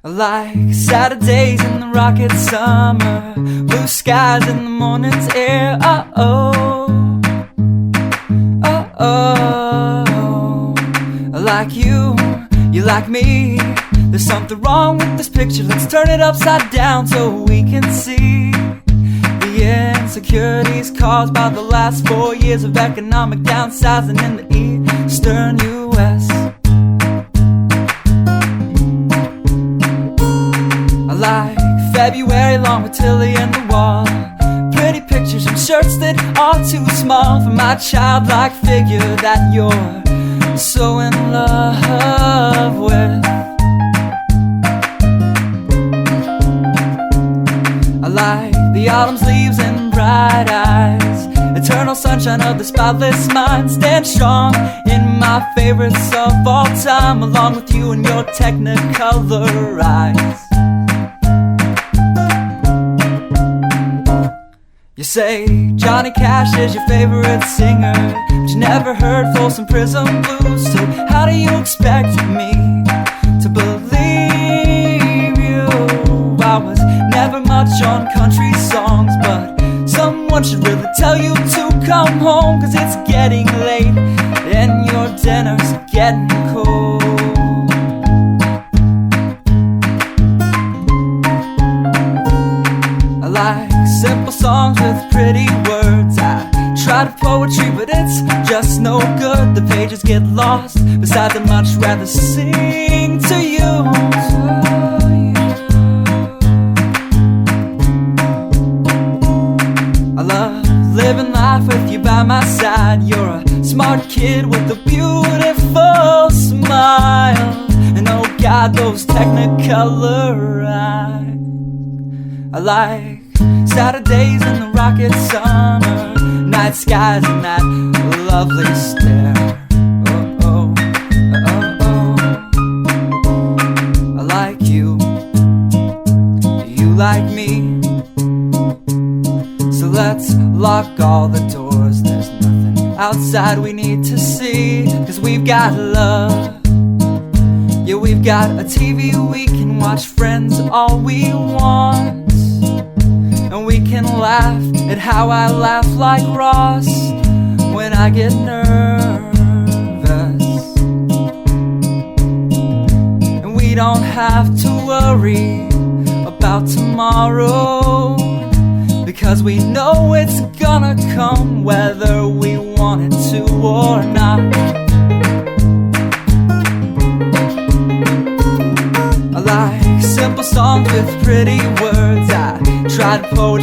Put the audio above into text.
Like Saturdays in the rocket summer, blue skies in the morning's air. Oh, like you like me. There's something wrong with this picture. Let's turn it upside down so we can see the insecurities caused by the last 4 years of economic downsizing in the eastern U.S. I like February long with Tilly and the wall, pretty pictures and shirts that are too small for my childlike figure that you're so in love with. I like the autumn's leaves and bright eyes, eternal sunshine of the spotless mind. Stand strong in my favorites of all time, along with you and your technicolor eyes. You say Johnny Cash is your favorite singer, but you never heard Folsom Prison Blues. So how do you expect me to believe you? I was never much on country songs, but someone should really tell you to come home, 'cause it's getting late and your dinner's getting cold. I like simple songs with pretty words. I tried poetry, but it's just no good. The pages get lost. Besides, I'd much rather sing to you. I love living life with you by my side. You're a smart kid with a beautiful smile, and oh God, those technicolor eyes. I like Saturdays in the rocket summer, night skies and that lovely stare. I like you, you like me. So let's lock all the doors, there's nothing outside we need to see, 'cause we've got love. Yeah, we've got a TV we can watch, Friends all we want. And we can laugh at how I laugh like Ross when I get nervous. And we don't have to worry about tomorrow, because we know it's gonna come whether we want it to or not. I like simple songs with pretty words. I tried poetry